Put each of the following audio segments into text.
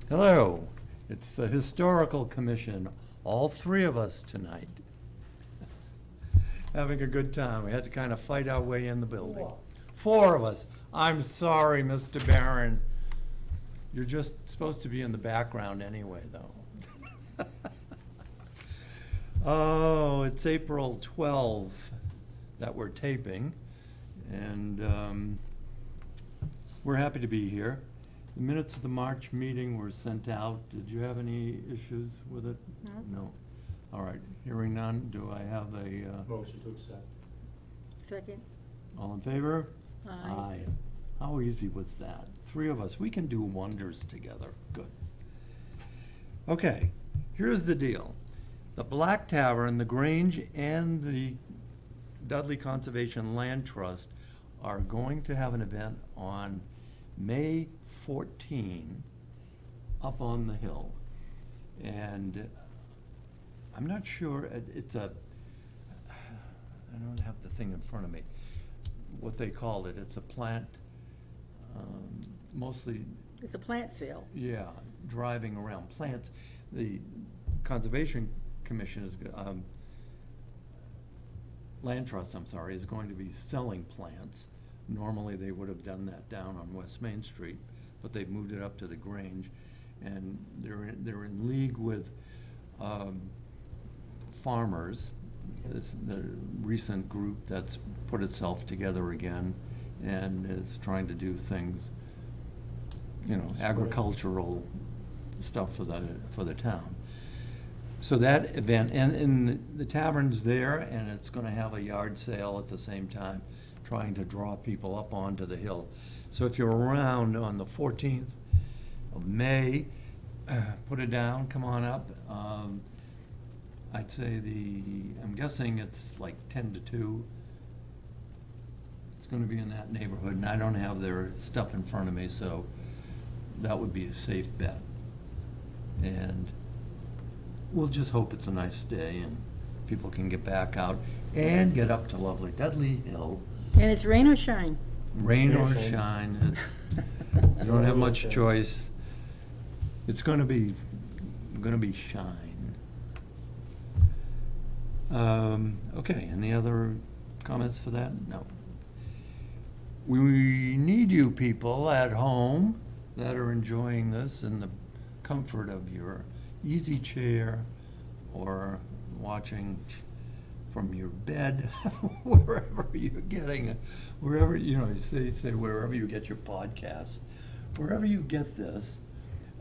Hello, it's the Historical Commission, all three of us tonight. Having a good time. We had to kind of fight our way in the building. Four of us. I'm sorry, Mr. Barron. You're just supposed to be in the background anyway, though. Oh, it's April 12 that we're taping, and we're happy to be here. The minutes of the March meeting were sent out. Did you have any issues with it? No. No. All right, hearing none, do I have a, Motion to accept. Second. all in favor? Aye. How easy was that? Three of us, we can do wonders together. Good. Okay, here's the deal. The Black Tavern, the Grange, and the Dudley Conservation Land Trust are going to have an event on May 14 up on the hill. And I'm not sure, it's a, I don't have the thing in front of me, what they call it. It's a plant, mostly, It's a plant sale. yeah, driving around plants. The Conservation Commission is, Land Trust, I'm sorry, is going to be selling plants. Normally, they would have done that down on West Main Street, but they've moved it up to the Grange. And they're in league with farmers, the recent group that's put itself together again and is trying to do things, you know, agricultural stuff for the town. So that event, and the tavern's there, and it's gonna have a yard sale at the same time, trying to draw people up onto the hill. So if you're around on the 14th of May, put it down, come on up. I'd say I'm guessing it's like 10 to 2. It's gonna be in that neighborhood, and I don't have their stuff in front of me, so that would be a safe bet. And we'll just hope it's a nice day and people can get back out and get up to lovely Dudley Hill. And it's rain or shine. Rain or Rain or shine, you don't have much choice. It's gonna be shine. Okay, any other comments for that? No. We need you people at home that are enjoying this in the comfort of your easy chair or watching from your bed, wherever you're getting, wherever, you know, you say wherever you get your podcasts, wherever you get this.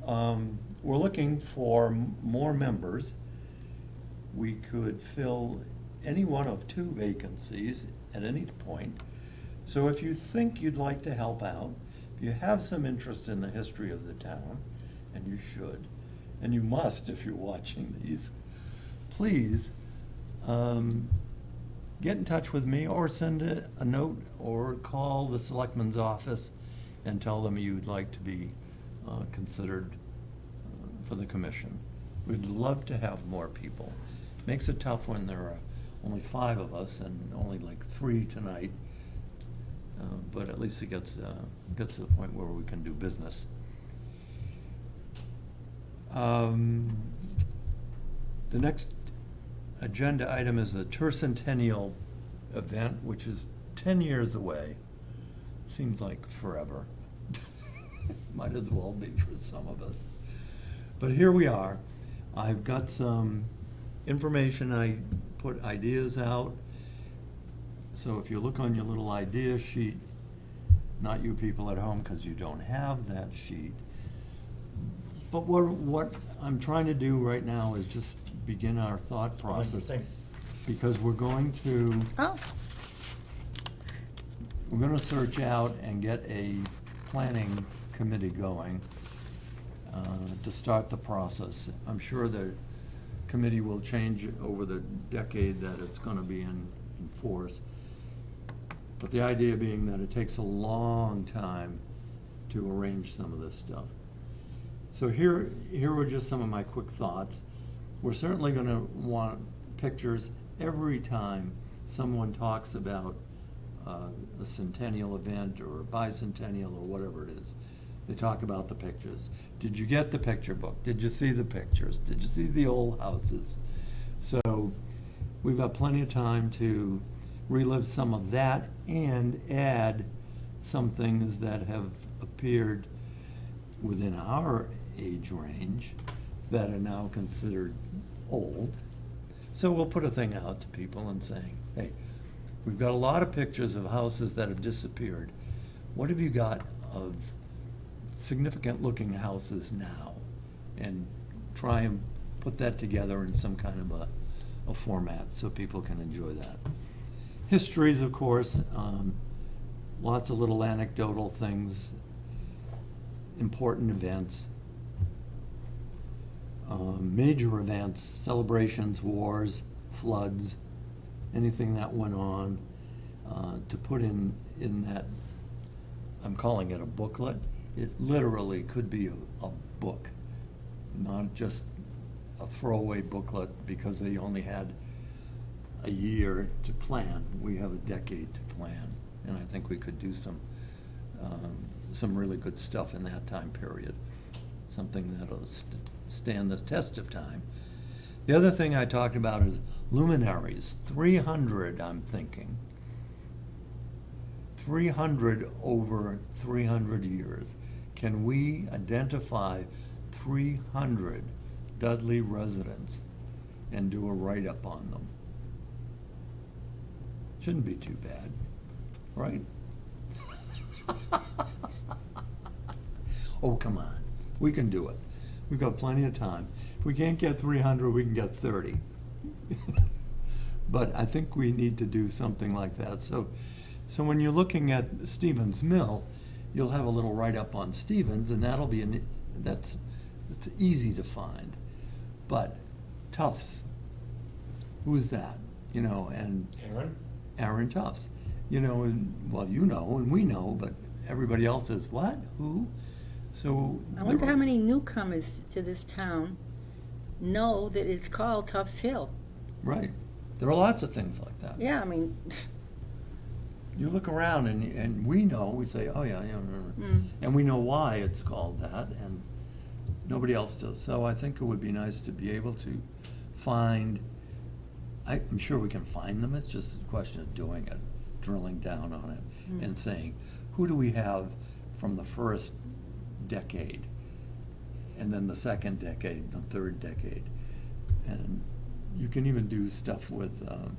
We're looking for more members. We could fill any one of 2 vacancies at any point. So if you think you'd like to help out, if you have some interest in the history of the town, and you should, and you must if you're watching these, please get in touch with me or send a note or call the selectman's office and tell them you'd like to be considered for the commission. We'd love to have more people. Makes it tough when there are only 5 of us and only like 3 tonight, but at least it gets to the point where we can do business. The next agenda item is the Turtercentennial event, which is 10 years away. Seems like forever. Might as well be for some of us. But here we are. I've got some information. I put ideas out. So if you look on your little idea sheet, not you people at home because you don't have that sheet, but what I'm trying to do right now is just begin our thought process, because we're going to search out and get a planning committee going to start the process. I'm sure the committee will change over the decade that it's going to be in force. But the idea being that it takes a long time to arrange some of this stuff. So here were just some of my quick thoughts. We're certainly going to want pictures every time someone talks about a centennial event or a bicentennial or whatever it is. They talk about the pictures. Did you get the picture book? Did you see the pictures? Did you see the old houses? So we've got plenty of time to relive some of that and add some things that have appeared within our age range that are now considered old. So we'll put a thing out to people and saying, hey, we've got a lot of pictures of houses that have disappeared. What have you got of significant looking houses now? And try and put that together in some kind of a format so people can enjoy that. Histories, of course, lots of little anecdotal things, important events, major events, celebrations, wars, floods, anything that went on, to put in that, I'm calling it a booklet. It literally could be a book, not just a throwaway booklet because they only had a year to plan. We have a decade to plan, and I think we could do some really good stuff in that time period, something that'll stand the test of time. The other thing I talked about is luminaries, 300, I'm thinking. 300 over 300 years. Can we identify 300 Dudley residents and do a write-up on them? Shouldn't be too bad, right? Oh, come on. We can do it. We've got plenty of time. If we can't get 300, we can get 30. But I think we need to do something like that. So when you're looking at Stevens Mill, you'll have a little write-up on Stevens, and that'll be it's easy to find. But Tufts, who's that? You know, and Aaron Tufts. You know, and we know, but everybody else says, what? Who? So I wonder how many newcomers to this town know that it's called Tufts Hill. Right. There are lots of things like that. Yeah, I mean, You look around and we know, we say, oh yeah, and we know why it's called that, and nobody else does. So I think it would be nice to be able to find, I'm sure we can find them, it's just a question of doing it, drilling down on it, and saying, who do we have from the first decade, and then the second decade, the third decade. And you can even do stuff with the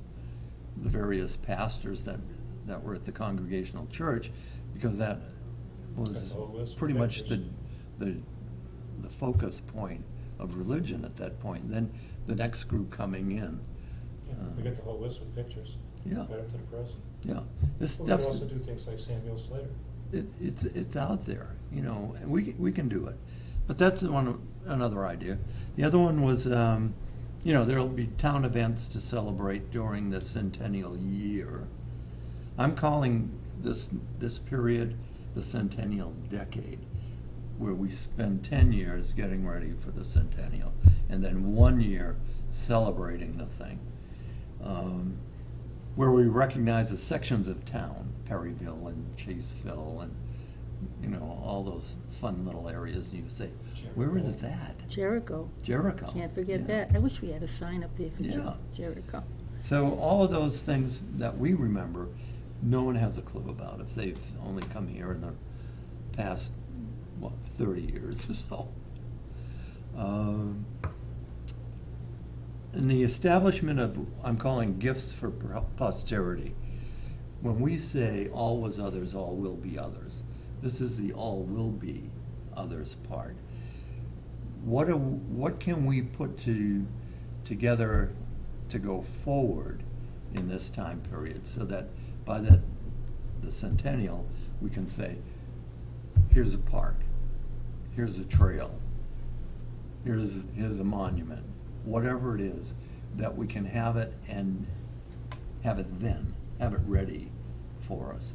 various pastors that were at the Congregational Church, because that was pretty much the focus point of religion at that point. And then the next group coming in. Yeah, we got the whole list with pictures. Yeah. Right up to the present. Yeah. This We stuff's, also do things like Samuel Slater. it's out there, you know, and we can do it. But that's another idea. The other one was, you know, there'll be town events to celebrate during the centennial year. I'm calling this period the centennial decade, where we spend 10 years getting ready for the centennial, and then 1 year celebrating the thing, where we recognize the sections of town, Perryville and Chaseville, and you know, all those fun little areas, and you say, where is that? Jericho. Jericho. Can't forget Yeah. that. I wish we had a sign up there for Yeah. Jericho. So all of those things that we remember, no one has a clue about if they've only come here in the past, 30 years or so. And the establishment of, I'm calling gifts for posterity. When we say all was others, all will be others, this is the all will be others part. What can we put together to go forward in this time period, so that by the centennial we can say, here's a park, here's a trail, here's a monument, whatever it is, that we can have it and have it ready for us,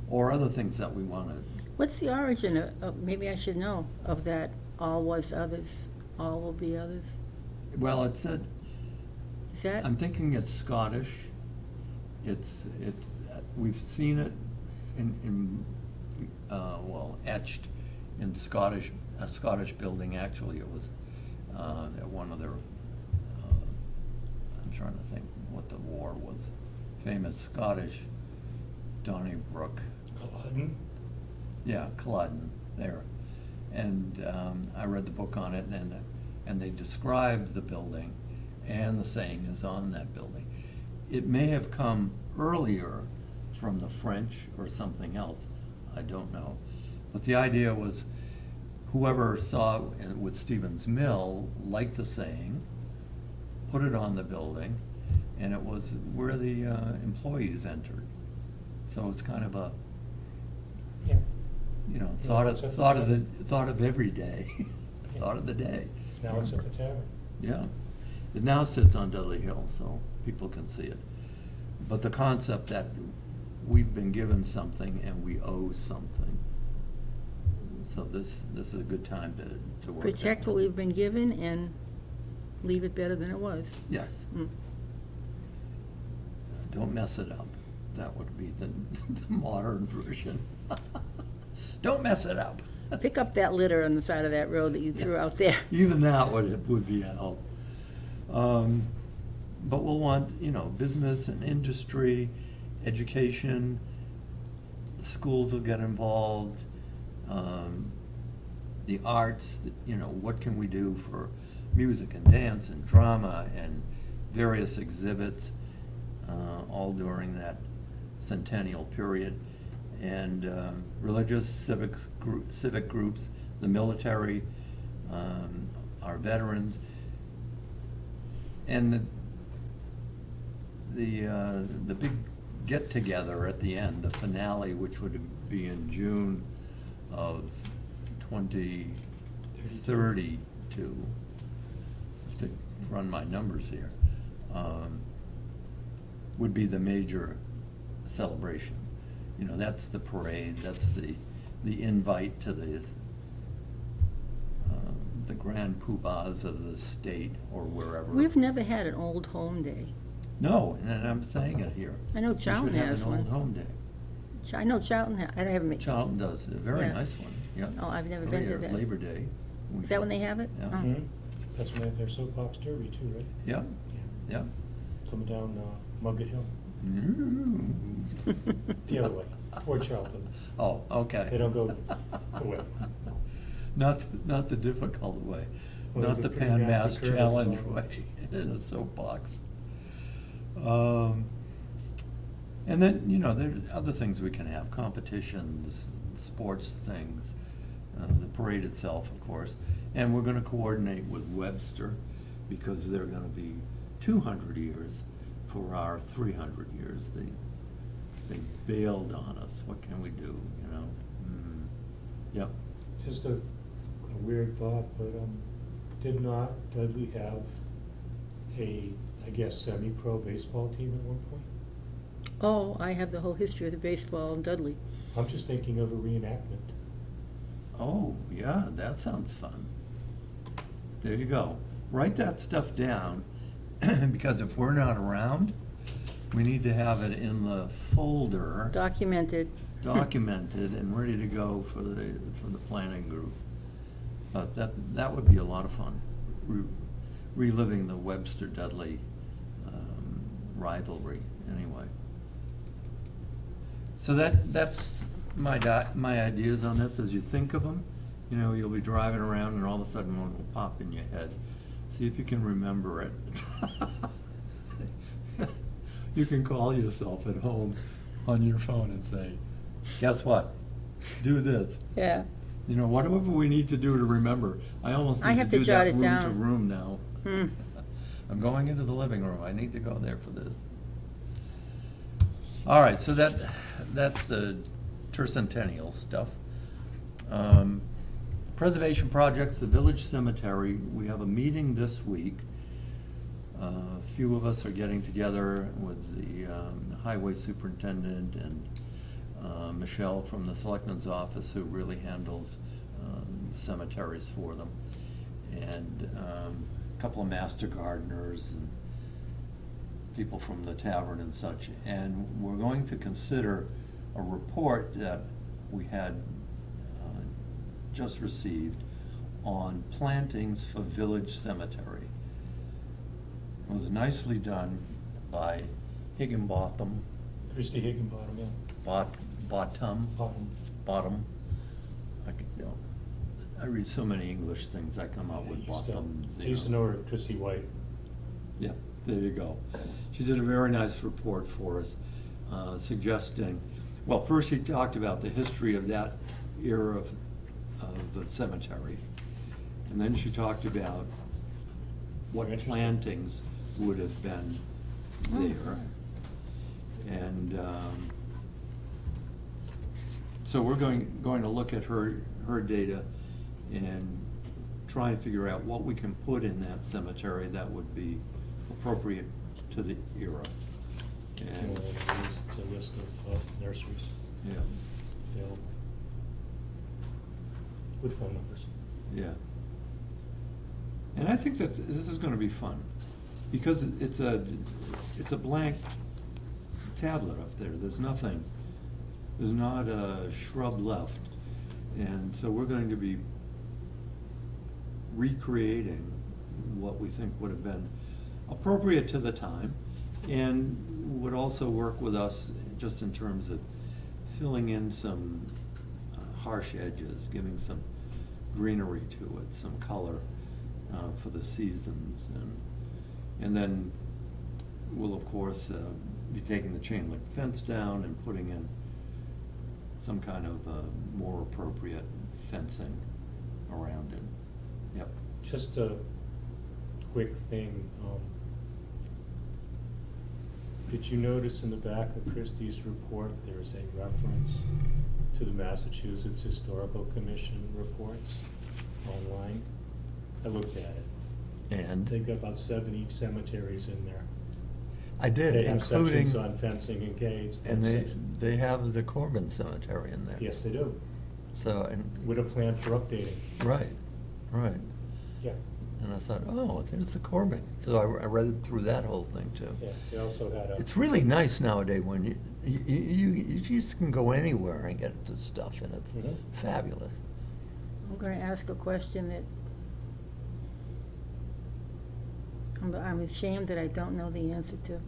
or other things that we want to. What's the origin of, maybe I should know, of that all was others, all will be others? Well, it said, Is that? I'm thinking it's Scottish. We've seen it in etched in a Scottish building. Actually, it was at one of their, I'm trying to think what the war was, famous Scottish Donnybrook. Culloden? Yeah, Culloden, there. And I read the book on it, and they described the building, and the saying is on that building. It may have come earlier from the French or something else, I don't know. But the idea was whoever saw it with Stephen's Mill liked the saying, put it on the building, and it was where the employees entered. So it's kind of a, Yeah. you know, Yeah, thought it's at the thought of every day, Yeah. thought of the day. Now it's at the tavern. Yeah, it now sits on Dudley Hill, so people can see it. But the concept that we've been given something and we owe something. So this is a good time to work. Protect that. what we've been given and leave it better than it was. Yes. Mm. Don't mess it up. That would be the modern version. Don't mess it up. Pick up that litter on the side of that road that you threw out there. Even that would be a help. But we'll want, business and industry, education, the schools will get involved, the arts, what can we do for music and dance and drama and various exhibits, all during that centennial period. And religious, civic groups, the military, our veterans, and the big get-together at the end, the finale, which would be in June of 2032. Have to run my numbers here. Would be the major celebration. That's the parade, that's the invite to the grand poobahs of the state or wherever. We've never had an old home day. No, and I'm saying it here. I know Charlton has We should have an one. old home day. I know Charlton, I haven't been. Charlton does, a very Yeah. nice one, yeah. Oh, I've never been to Every year, that. Labor Day. Is that when they have it? Yeah. Oh. Mhm. That's when they have their soapbox derby too, right? Yeah, yeah. Coming down Mugget Hill. Mm. The other way, toward Charlton. Oh, okay. They don't go the way. Not the difficult way, Well, not there's the a pretty Pan nasty Mass curve at the Challenge bottom. way in a soapbox. And then, there are other things we can have, competitions, sports things, the parade itself, of course. And we're gonna coordinate with Webster because they're gonna be 200 years for our 300 years. They bailed on us. What can we do, Yep. Just a weird thought, but did not Dudley have I guess, semi-pro baseball team at one point? Oh, I have the whole history of the baseball in Dudley. I'm just thinking of a reenactment. Oh, yeah, that sounds fun. There you go. Write that stuff down, because if we're not around, we need to have it in the folder, Documented. documented and ready to go for the planning group. But that would be a lot of fun, reliving the Webster-Dudley rivalry, anyway. So that's my ideas on this. As you think of them, you'll be driving around and all of a sudden one will pop in your head. See if you can remember it. You can call yourself at home on your phone and say, guess what? Do this. Yeah. Whatever we need to do to remember. I almost I need have to to do jot that it room to down. room now. Hmm. I'm going into the living room. I need to go there for this. All right, so that's the Turtercentennial stuff. Preservation projects, the village cemetery. We have a meeting this week. A few of us are getting together with the highway superintendent and Michelle from the selectman's office, who really handles the cemeteries for them, and a couple of master gardeners and people from the tavern and such. And we're going to consider a report that we had just received on plantings for Village Cemetery. It was nicely done by Higginbotham, Christie Higginbottom, yeah. Bottom. Bottom. I read so many English things, I come out with bottoms. I used to know her, Christie White. Yeah, there you go. She did a very nice report for us, suggesting, well, first she talked about the history of that era of the cemetery. And then she talked about what Interesting. plantings would have been there. And so we're going to look at her data and try and figure out what we can put in that cemetery that would be appropriate to the era. And, It's a list of nurseries yeah, available. With phone numbers. yeah. And I think that this is gonna be fun, because it's a blank tablet up there. There's nothing, there's not a shrub left. And so we're going to be recreating what we think would have been appropriate to the time, and would also work with us just in terms of filling in some harsh edges, giving some greenery to it, some color for the seasons. And then we'll, of course, be taking the chain link fence down and putting in some kind of more appropriate fencing around it. Yep. Just a quick thing. Did you notice in the back of Christie's report, there's a reference to the Massachusetts Historical Commission reports online? I looked at it. And They've got about 70 cemeteries in there. I did, They have including, sections on fencing and gates. and sections. they have the Corbin Cemetery in there. Yes, they do. So, and, With a plan for updating. right. Yeah, And I thought, oh, there's the Corbin. So I read through that whole thing too. yeah. They also had a. It's really nice nowadays when you just can go anywhere and get the stuff, and it's Mhm. fabulous. I'm gonna ask a question that I'm ashamed that I don't know the answer to.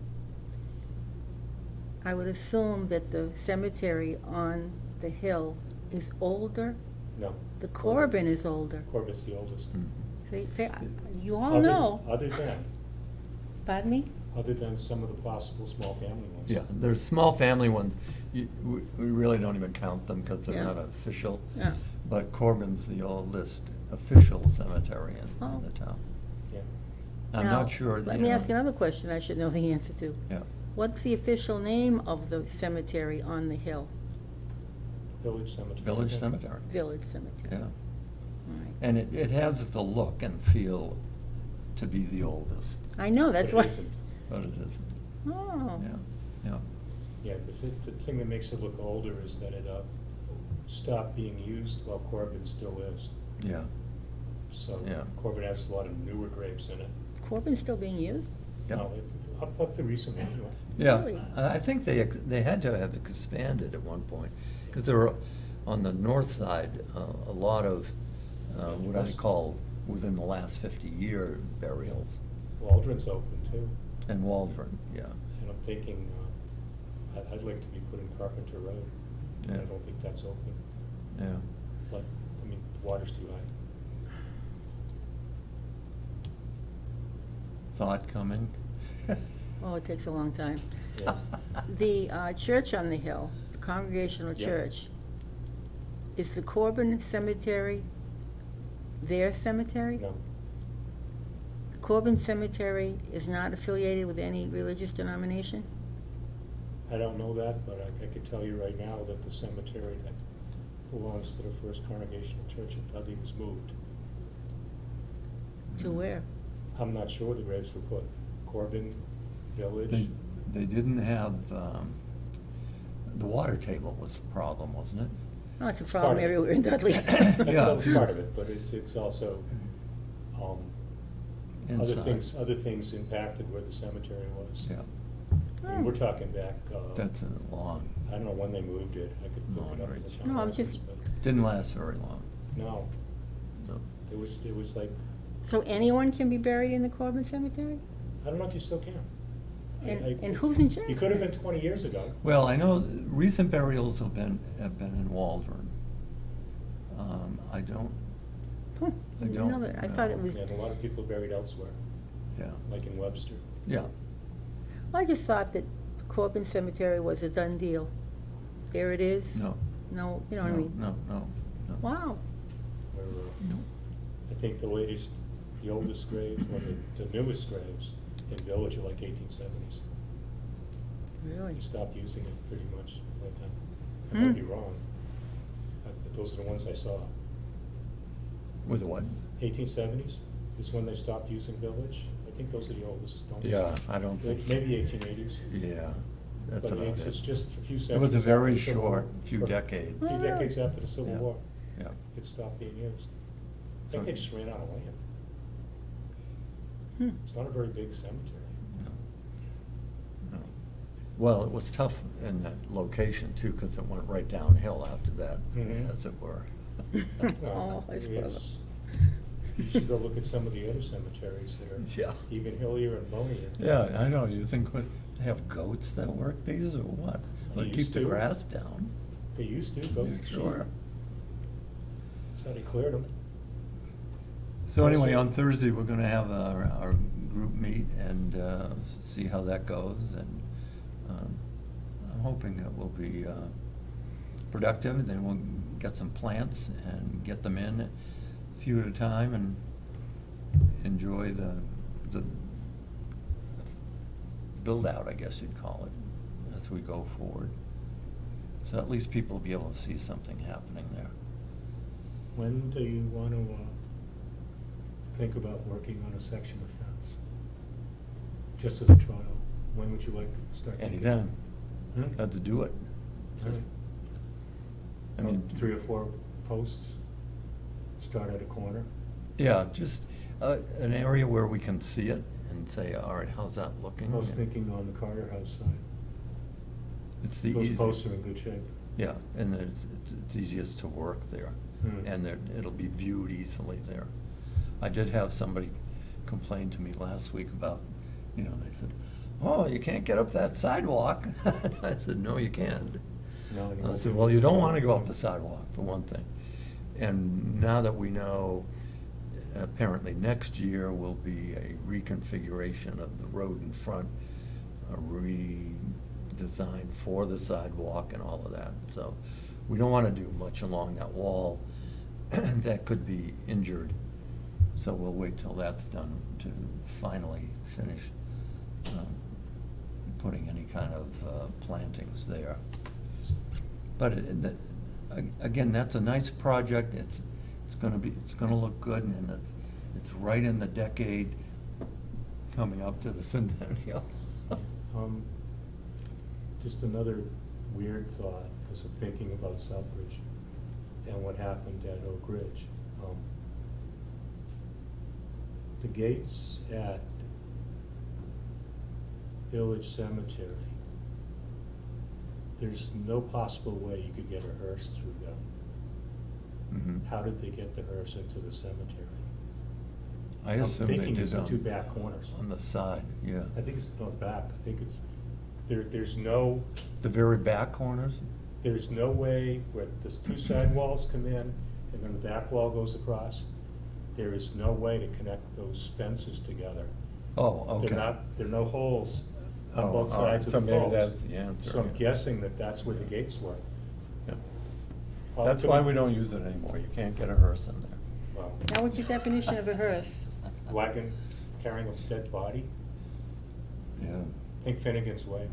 I would assume that the cemetery on the hill is older. No. The Corbin is older. Corbett's the oldest. See, you all know. Other than, Pardon me? other than some of the possible small family ones. Yeah, there's small family ones. We really don't even count them because they're Yeah. not official. Yeah. But Corbin's the oldest official cemetery Oh. in the town. Yeah. I'm Now, not sure. Let you me know. ask another question I should know the answer to. Yeah. What's the official name of the cemetery on the hill? Village Cemetery. Village Yeah. Cemetery. Village Cemetery. Yeah. All right. And it has the look and feel to be the oldest, I know, that's But why. it isn't. but it isn't. Oh. Yeah. Yeah, the thing that makes it look older is that it stopped being used while Corbin still is. Yeah. So Yeah. Corbin has a lot of newer graves in it. Corbin's still being used? Yep. No, up to recently anyway. Yeah, Really? I think they had to have expanded at one point, because there were, on the north side, a lot of, what I call, within the last 50-year burials. Waldron's open too. And Waldron, yeah. And I'm thinking, I'd like to be put in Carpenter Road. I Yeah. don't think that's open. Yeah. It's like, I mean, the water's too high. Thought coming? Oh, it takes a long time. Yeah. The church on the hill, the Congregational Yep. Church, is the Corbin Cemetery their cemetery? No, The Corbin Cemetery is not affiliated with any religious denomination? I don't know that, but I could tell you right now that the cemetery that belongs to the First Congregational Church in Dudley was moved. To where? I'm not sure where the graves were put. Corbin Village? They didn't have, the water table was the problem, wasn't it? Oh, it's a Part problem of it. everywhere in Dudley. Yeah. That's part of it, but it's also, other Inside. things impacted where the cemetery was. Yeah. I mean, we're talking back, That's a long, I don't know when they moved it, I could look it up in the town. No, I'm records, just- but didn't last very long. No, No. it was like, So anyone can be buried in the Corbin Cemetery? I don't know if you still can. And who's in charge? You could have been 20 years ago. Well, I know recent burials have been in Waldron. I don't, Huh, I didn't don't know that. I thought it know. was, And a lot of people buried elsewhere, yeah, like in Webster. yeah. I just thought that Corbin Cemetery was a done deal. There it is. No. No, you know what I No, mean? no. Wow. Where, No. I think the latest, the oldest graves, or the newest graves in Village are like 1870s. Really? He stopped using it pretty much at that time. I Hmm. might be wrong, but those are the ones I saw. With what? 1870s is when they stopped using Village. I think those are the oldest. don't they? Yeah, I don't think. Maybe 1880s. Yeah, that's But about it's it. just a few It seconds. was a after very the Civil short War. few Or decades. A few decades after the Civil Yeah. War, Yeah. it stopped being used. I So- think they just ran out of land. Hmm. It's not a very big cemetery. No. No. Well, it was tough in that location too, because it went right downhill after that, Mhm. as it were. Well, Oh, I it's- You should go look at some of the other cemeteries there. Yeah. Even hillier and bonier. Yeah, I know, you think, what, they have goats that work these, or what? They Or keep used the to. grass down? They used to, goats and sheep. Sure. That's how they cleared them. So anyway, Also- on Thursday, we're gonna have our group meet and see how that goes, and I'm hoping it will be productive, and then we'll get some plants and get them in a few at a time and enjoy the build-out, I guess you'd call it, as we go forward. So at least people will be able to see something happening there. When do you want to think about working on a section of fence? Just as a trial? When would you like to start? thinking? Anytime, Hmm? have to do it. Just- I mean, 3 or 4 posts? Start at a corner? yeah, just an area where we can see it and say, all right, how's that looking? I was thinking on the Carter House side. It's the Those easy. posts are in good shape. Yeah, and it's easiest to work there, Hmm. and it'll be viewed easily there. I did have somebody complain to me last week about, they said, oh, you can't get up that sidewalk. I said, no, you can't. No, you I won't said, be well, able you to don't go want to go up on. the sidewalk, for one thing. And now that we know, apparently next year will be a reconfiguration of the road in front, a redesign for the sidewalk and all of that. So we don't want to do much along that wall that could be injured. So we'll wait till that's done to finally finish putting any kind of plantings there. But again, that's a nice project. It's gonna look good, and it's right in the decade coming up to the centennial. Just another weird thought, because I'm thinking about Southbridge and what happened at Oak Ridge. The gates at Village Cemetery, there's no possible way you could get a hearse through them. Mhm. How did they get the hearse into the cemetery? I I'm assume they thinking did it's the 2 back on corners. the side, yeah. I think it's not back, I think it's, there's no The very back corners? There's no way where the 2 side walls come in and then the back wall goes across. There is no way to connect those fences together. Oh, okay. There are no holes on Oh, both all right. sides of So the maybe poles. that's the answer, So I'm yeah. guessing that that's where the gates were. Yeah. Probably That's why could've- we don't use it anymore. You can't get a hearse in there. Well, Now, what's your definition of a hearse? wagon carrying a dead body. Yeah. Think Finnegan's Way.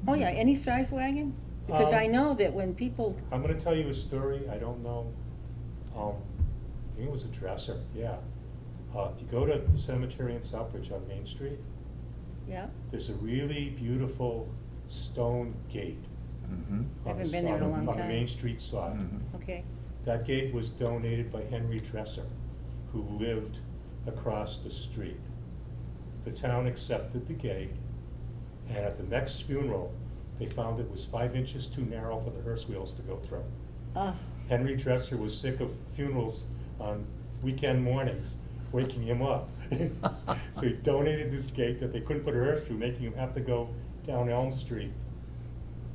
Oh, yeah, any size wagon? Because I Um, know that when people, I'm gonna tell you a story, I don't know, I think it was a dresser, yeah. If you go to the cemetery in Southbridge on Main Street, yeah, there's a really beautiful stone gate. Mm-hmm. on Haven't the- been there in a on the- long On the time. Main Street side. Mhm. okay. That gate was donated by Henry Dresser, who lived across the street. The town accepted the gate, And at the next funeral, they found it was 5 inches too narrow for the hearse wheels to go through. Oh, Henry Dresser was sick of funerals on weekend mornings, waking him up. So he donated this gate that they couldn't put a hearse through, making him have to go down Elm Street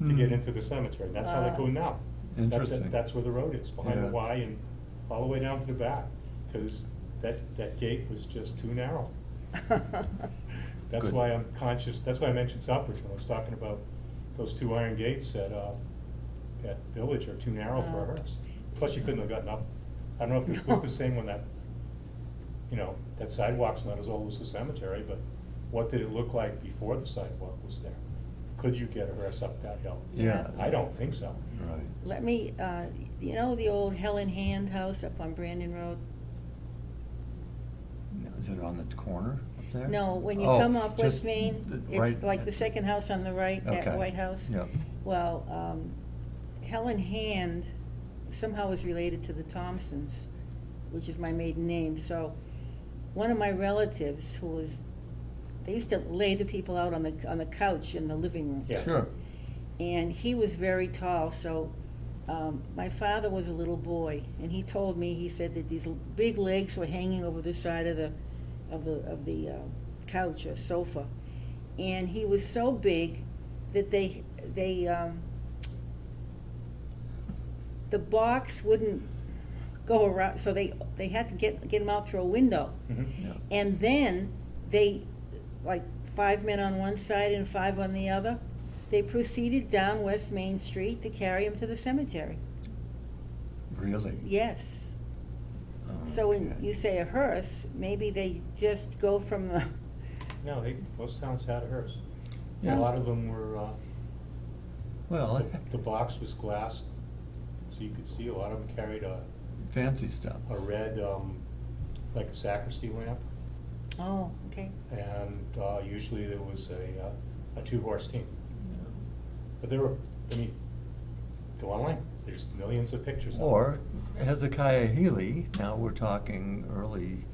to get into the cemetery. That's how they go now. Interesting. That's where the road is, behind the Yeah. Y and all the way down to the back, because that gate was just too narrow. That's Good. why I'm conscious, that's why I mentioned Southbridge when I was talking about those 2 iron gates at Village are too narrow for a hearse. Plus, you couldn't have gotten up. I don't know if it looked the same when that sidewalk's not as old as the cemetery, but what did it look like before the sidewalk was there? Could you get a hearse up that hill? Yeah. I don't think so. Right. let me, you know the old Helen Hand house up on Brandon Road? Is it on the corner up there? No, when you Oh, come off West just Main, right- it's like the second house on the right, that Okay. white house. Yep. Well, Helen Hand somehow is related to the Thompsons, which is my maiden name. So one of my relatives they used to lay the people out on the couch in the living room. Yeah. Sure. And he was very tall, so my father was a little boy, and he told me, he said that these big legs were hanging over the side of the couch or sofa, and he was so big that the box wouldn't go around, so they had to get him out through a window. Mhm. Yeah. And then they, like 5 men on one side and 5 on the other, they proceeded down West Main Street to carry him to the cemetery. Really? Yes. Oh, So when okay. you say a hearse, maybe they just go from the, No, most towns had a hearse. Yeah. A lot of them were, Well, the box was glass, so you could see a lot of them carried a fancy stuff. red, like a sacristy lamp. oh, okay. And usually there was a 2-horse team. But there were, go online, there's millions of pictures of them. Or Hezekiah Healy, now we're talking early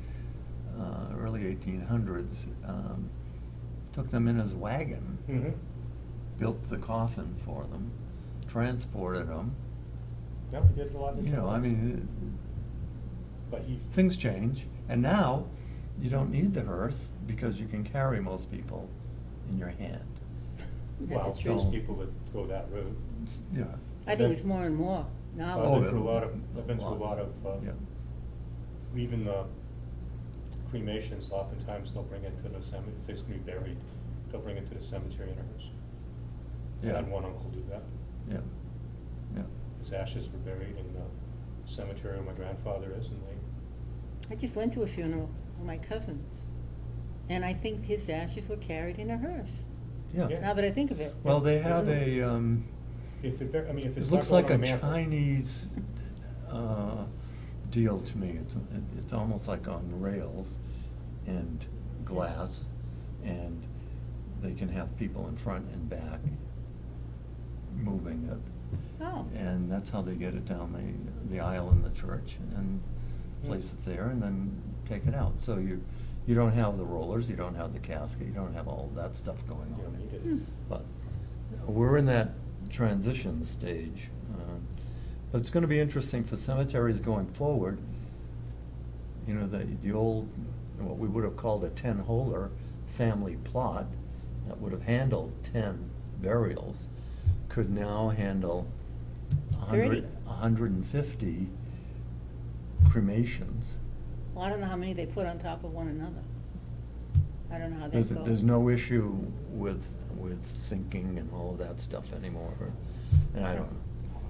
1800s, took them in his wagon, Mhm. built the coffin for them, transported them. No, he did a lot of different I things. mean, But things change, and now you don't need the hearse because you can carry most people in your hand. well, That's there's true. people that go that route. Yeah. I think it's more and more now. Oh, I've been through a lot of, Yeah. even the cremations, oftentimes they'll bring it to the cemetery, if it's gonna be buried, they'll bring it to the cemetery in a hearse. I Yeah. had one uncle do that. Yeah. Yeah. His ashes were buried in the cemetery where my grandfather is, and I just went to a funeral of my cousin's, and I think his ashes were carried in a hearse, Yeah. Yeah. now that I think of it. Well, they have a, if it, if it's it not looks going like on a the mantle. Chinese deal to me. It's almost like on rails and glass, and they can have people in front and back moving it. Oh, And that's how they get it down the aisle in the church and place it there and then take it out. So you don't have the rollers, you don't have the casket, you don't have all that stuff going You don't on. need it. Hmm. But we're in that transition stage. But it's gonna be interesting for cemeteries going forward. The old, what we would have called a 10-holer family plot that would have handled 10 burials could now handle 30. 150 cremations. well, I don't know how many they put on top of one another. I don't know how that goes. There's no issue with sinking and all of that stuff anymore, and I don't know.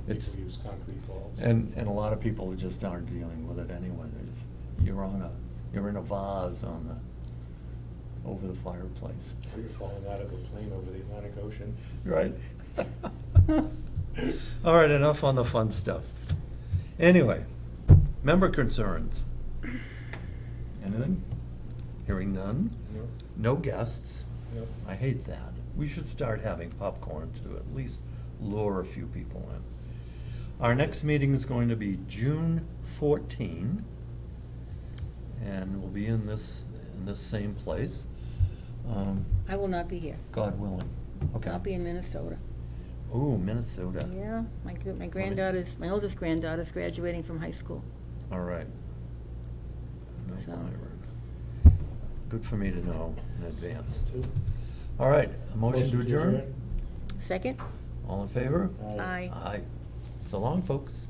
It's, People use concrete walls. and a lot of people just aren't dealing with it anyway. They're just, you're in a vase over the fireplace. Or you're falling out of a plane over the Atlantic Ocean. Right? All right, enough on the fun stuff. Anyway, member concerns. Anything? Hearing none? No? No guests? No. I hate that. We should start having popcorn to at least lure a few people in. Our next meeting is going to be June 14, and we'll be in this same place, I will not be here. God willing. Okay. I'll be in Minnesota. Ooh, Minnesota. Yeah, my granddaughter's, my oldest granddaughter's graduating from high school. All right. No, So- whatever. Good for me to know in advance. All right, a motion to adjourn? Second? All in favor? Aye. Aye. So long, folks.